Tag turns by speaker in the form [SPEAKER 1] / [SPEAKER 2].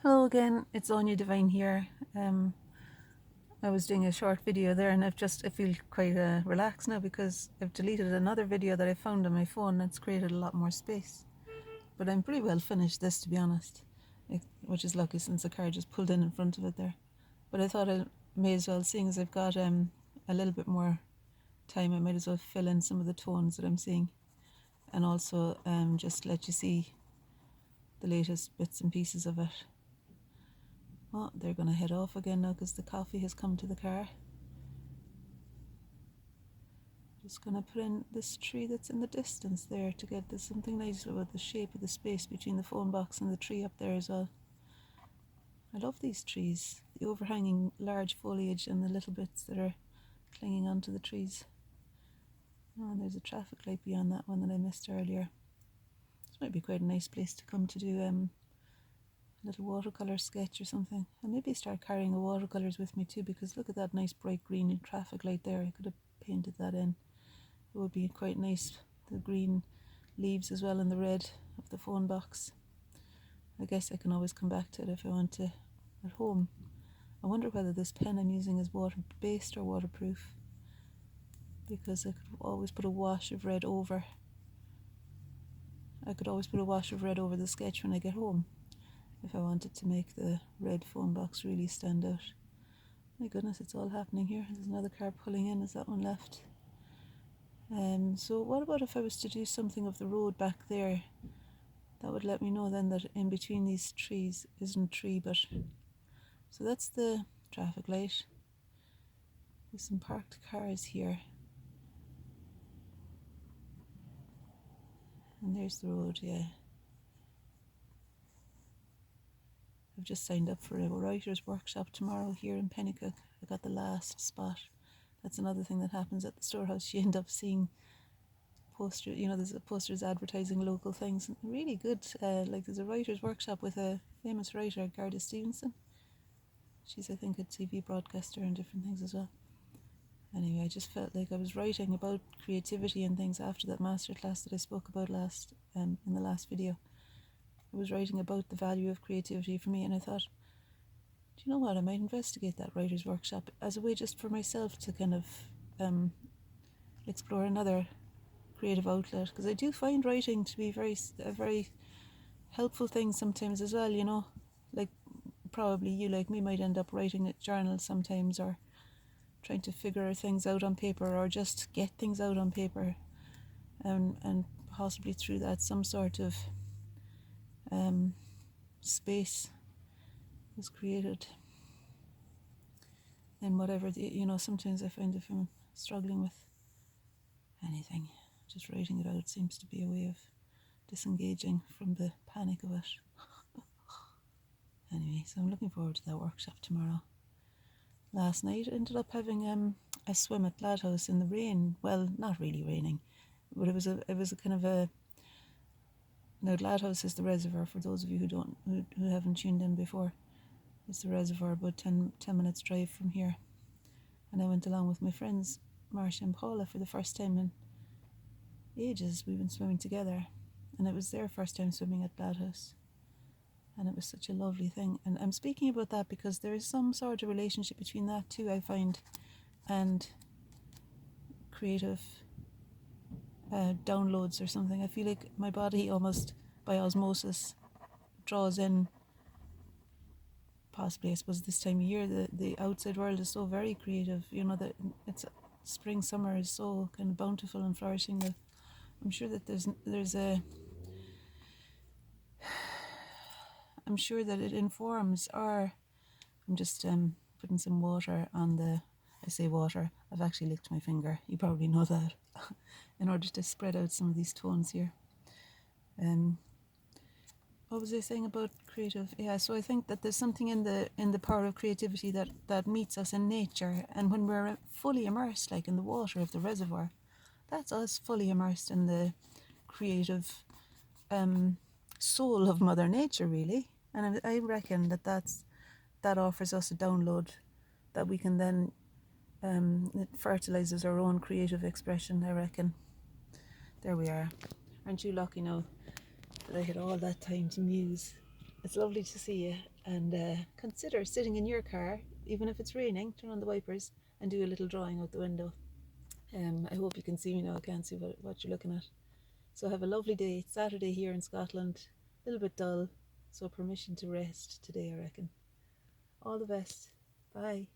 [SPEAKER 1] Hello again, it's Anya Divine here. I was doing a short video there and I feel quite relaxed now because I've deleted another video that I found on my phone that's created a lot more space. But I'm pretty well finished this, to be honest, which is lucky since the car just pulled in front of it there. But I thought I may as well, seeing as I've got a little bit more time, I might as well fill in some of the tones that I'm seeing and also just let you see the latest bits and pieces of it. Oh, they're going to head off again now because the coffee has come to the car. Just going to put in this tree that's in the distance there to get there's something nice about the shape of the space between the phone box and the tree up there as well. I love these trees, the overhanging large foliage and the little bits that are clinging onto the trees. Oh, and there's a traffic light beyond that one that I missed earlier. This might be quite a nice place to come to do a little watercolour sketch or something. And maybe start carrying the watercolours with me too, because look at that nice bright green traffic light there. I could have painted that in. It would be quite nice, the green leaves as well and the red of the phone box. I guess I can always come back to it if I want to at home. I wonder whether this pen I'm using is water-based or waterproof, because I could always put a wash of red over. I could always put a wash of red over the sketch when I get home, if I wanted to make the red phone box really stand out. My goodness, it's all happening here. There's another car pulling in. Is that one left? So what about if I was to do something of the road back there? That would let me know then that in between these trees isn't a tree, but... So that's the traffic light. There's some parked cars here. And there's the road, yeah. I've just signed up for a writer's workshop tomorrow here in Penicuik. I got the last spot. That's another thing that happens at the storehouse. You end up seeing posters, there's posters advertising local things. Really good. Like there's a writer's workshop with a famous writer, Garda Stevenson. She's, I think, a TV broadcaster and different things as well. Anyway, I just felt like I was writing about creativity and things after that masterclass that I spoke about in the last video. I was writing about the value of creativity for me, and I thought, do you know what, I might investigate that writer's workshop as a way just for myself to kind of explore another creative outlet, because I do find writing to be a very helpful thing sometimes as well, like probably you, like me, might end up writing a journal sometimes, or trying to figure things out on paper, or just get things out on paper, and possibly through that some sort of space is created in whatever sometimes I find if I'm struggling with anything, just writing it out seems to be a way of disengaging from the panic of it. Anyway, so I'm looking forward to that workshop tomorrow. Last night I ended up having a swim at Gladhouse in the rain. Well, not really raining, but it was a kind of a... Now Gladhouse is the reservoir, for those of you who haven't tuned in before. It's the reservoir about 10 minutes drive from here. And I went along with my friends Marcia and Paula for the first time in ages. We've been swimming together, and it was their first time swimming at Gladhouse, and it was such a lovely thing. And I'm speaking about that because there is some sort of relationship between that too, I find, and creative downloads or something. I feel like my body almost by osmosis draws in, possibly, I suppose, this time of year, the outside world is so very creative, that it's spring, summer is so kind of bountiful and flourishing that I'm sure that I'm sure that it informs our... I'm just putting some water on I say water, I've actually licked my finger, you probably know that, in order to spread out some of these tones here. What was I saying about creative? Yeah, so I think that there's something in the power of creativity that meets us in nature, and when we're fully immersed, like in the water of the reservoir, that's us fully immersed in the creative soul of Mother Nature, really. And I reckon that offers us a download that we can then it fertilizes our own creative expression, I reckon. There we are. Aren't you lucky now that I had all that time to muse? It's lovely to see you, and consider sitting in your car, even if it's raining, turn on the wipers and do a little drawing out the window. I hope you can see me now. I can't see what you're looking at. So have a lovely day. It's Saturday here in Scotland, a little bit dull, so permission to rest today, I reckon. All the best. Bye.